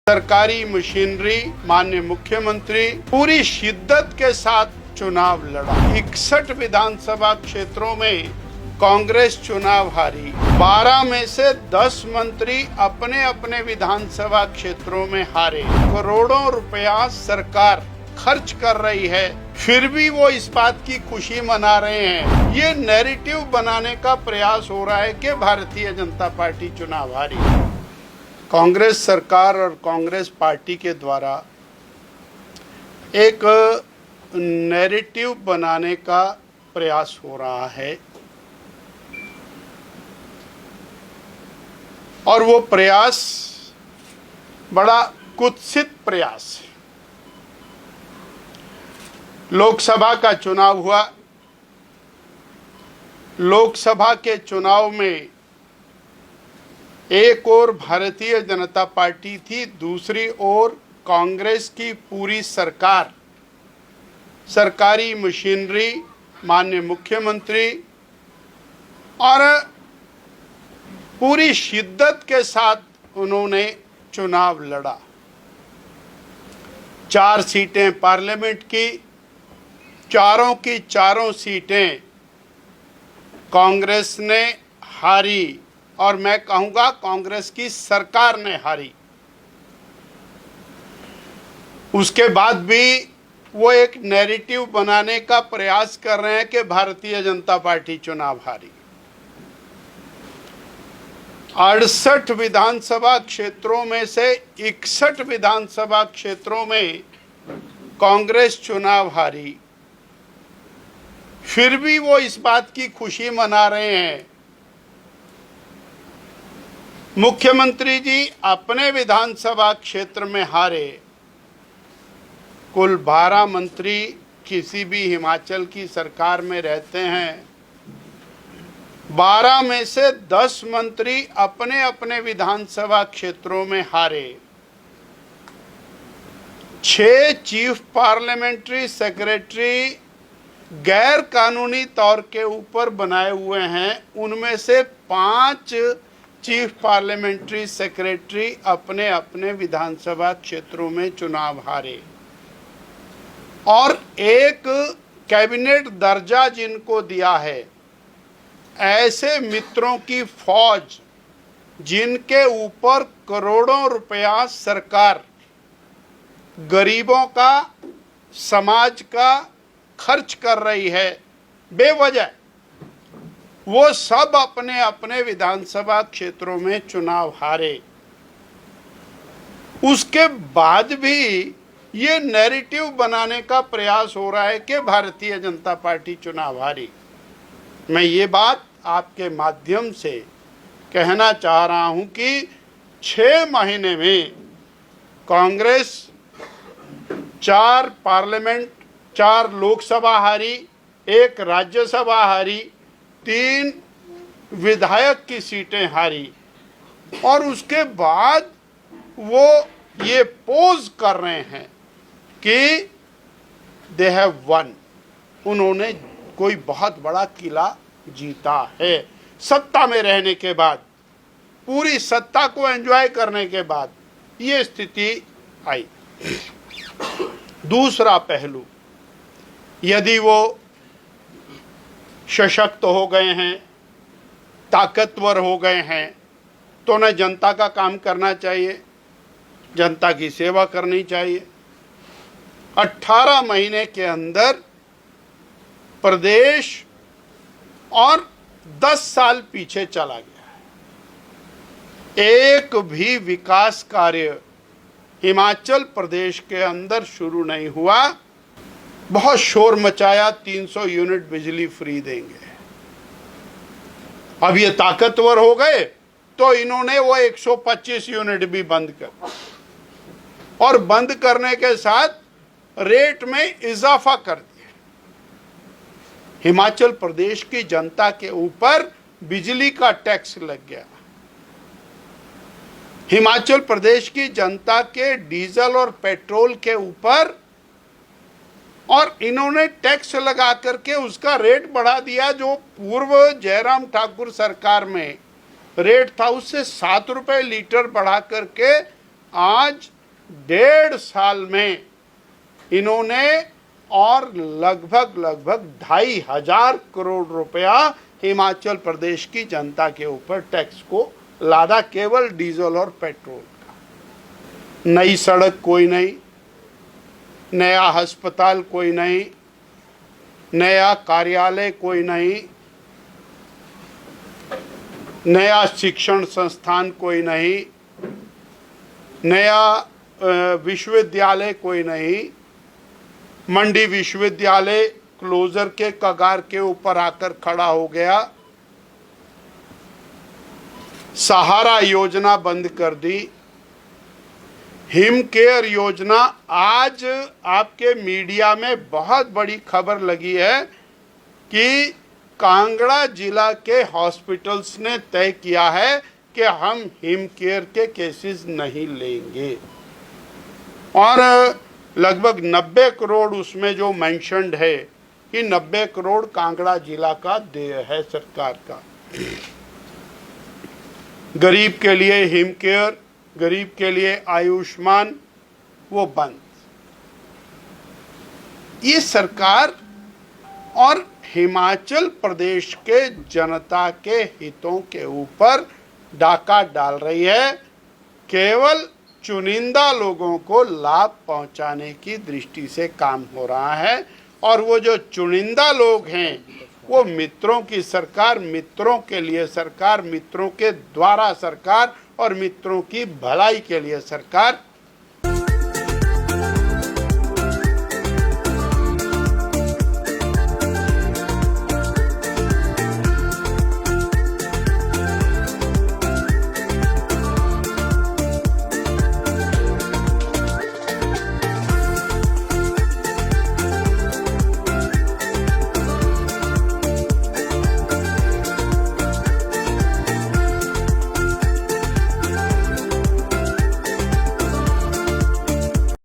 सरकारी मशीनरी माननीय मुख्यमंत्री पूरी शिद्दत के साथ चुनाव लड़ा। 61 विधानसभा क्षेत्रों में कांग्रेस चुनाव हारी। 12 में से 10 मंत्री अपने अपने विधानसभा क्षेत्रों में हारे। करोड़ों रुपया सरकार खर्च कर रही है, फिर भी वो इस बात की खुशी मना रहे हैं। ये नैरेटिव बनाने का प्रयास हो रहा है कि भारतीय जनता पार्टी चुनाव हारी। कांग्रेस सरकार और कांग्रेस पार्टी के द्वारा एक नैरेटिव बनाने का प्रयास हो रहा है और वो प्रयास बड़ा कुत्सित प्रयास है। लोकसभा का चुनाव हुआ। लोकसभा के चुनाव में एक ओर भारतीय जनता पार्टी थी, दूसरी ओर कांग्रेस की पूरी सरकार, सरकारी मशीनरी माननीय मुख्यमंत्री और पूरी शिद्दत के साथ उन्होंने चुनाव लड़ा। 4 सीटें पार्लियामेंट की, चारों की चारों सीटें कांग्रेस ने हारी और मैं कहूंगा कांग्रेस की सरकार ने हारी। उसके बाद भी वो एक नैरेटिव बनाने का प्रयास कर रहे हैं कि भारतीय जनता पार्टी चुनाव हारी। 68 विधानसभा क्षेत्रों में से 61 विधानसभा क्षेत्रों में कांग्रेस चुनाव हारी, फिर भी वो इस बात की खुशी मना रहे हैं। मुख्यमंत्री जी अपने विधानसभा क्षेत्र में हारे। कुल 12 मंत्री किसी भी हिमाचल की सरकार में रहते हैं। 12 में से 10 मंत्री अपने अपने विधानसभा क्षेत्रों में हारे। 6 चीफ पार्लियामेंट्री सेक्रेटरी गैर कानूनी तौर के ऊपर बनाए हुए हैं। उनमें से 5 चीफ पार्लियामेंट्री सेक्रेटरी अपने अपने विधानसभा क्षेत्रों में चुनाव हारे और एक कैबिनेट दर्जा जिनको दिया है, ऐसे मित्रों की फौज जिनके ऊपर करोड़ों रुपया सरकार गरीबों का, समाज का खर्च कर रही है बेवजह, वो सब अपने अपने विधानसभा क्षेत्रों में चुनाव हारे। उसके बाद भी ये नैरेटिव बनाने का प्रयास हो रहा है कि भारतीय जनता पार्टी चुनाव हारी। मैं ये बात आपके माध्यम से कहना चाह रहा हूं कि 6 महीने में कांग्रेस 4 पार्लियामेंट, 4 लोकसभा हारी, 1 राज्यसभा हारी, 3 विधायक की सीटें हारी और उसके बाद वो ये पोज कर रहे हैं कि दे हैव वन, उन्होंने कोई बहुत बड़ा किला जीता है। सत्ता में रहने के बाद, पूरी सत्ता को एंजॉय करने के बाद ये स्थिति आई। दूसरा पहलू, यदि वो सशक्त हो गए हैं, ताकतवर हो गए हैं, तो उन्हें जनता का काम करना चाहिए, जनता की सेवा करनी चाहिए। 18 महीने के अंदर प्रदेश और 10 साल पीछे चला गया है। एक भी विकास कार्य हिमाचल प्रदेश के अंदर शुरू नहीं हुआ। बहुत शोर मचाया, 300 यूनिट बिजली फ्री देंगे। अब ये ताकतवर हो गए तो इन्होंने वो 125 यूनिट भी बंद कर, और बंद करने के साथ रेट में इजाफा कर दिया। हिमाचल प्रदेश की जनता के ऊपर बिजली का टैक्स लग गया। हिमाचल प्रदेश की जनता के डीजल और पेट्रोल के ऊपर और इन्होंने टैक्स लगा करके उसका रेट बढ़ा दिया। जो पूर्व जयराम ठाकुर सरकार में रेट था उससे 7 रुपए लीटर बढ़ा करके आज 1.5 साल में इन्होंने और लगभग 2,500 करोड़ रुपया हिमाचल प्रदेश की जनता के ऊपर टैक्स को लादा, केवल डीजल और पेट्रोल का। नई सड़क कोई नहीं, नया अस्पताल कोई नहीं, नया कार्यालय कोई नहीं, नया शिक्षण संस्थान कोई नहीं, नया विश्वविद्यालय कोई नहीं। मंडी विश्वविद्यालय क्लोजर के कगार के ऊपर आकर खड़ा हो गया। सहारा योजना बंद कर दी। हिम केयर योजना, आज आपके मीडिया में बहुत बड़ी खबर लगी है कि कांगड़ा जिला के हॉस्पिटल्स ने तय किया है कि हम हिम केयर के केसेस नहीं लेंगे, और लगभग 90 करोड़ उसमें जो मेंशन्ड है कि 90 करोड़ कांगड़ा जिला का देय है सरकार का। गरीब के लिए हिम केयर, गरीब के लिए आयुष्मान, वो बंद। ये सरकार और हिमाचल प्रदेश के जनता के हितों के ऊपर डाका डाल रही है, केवल चुनिंदा लोगों को लाभ पहुंचाने की दृष्टि से काम हो रहा है। और वो जो चुनिंदा लोग हैं, वो मित्रों की सरकार, मित्रों के लिए सरकार, मित्रों के द्वारा सरकार और मित्रों की भलाई के लिए सरकार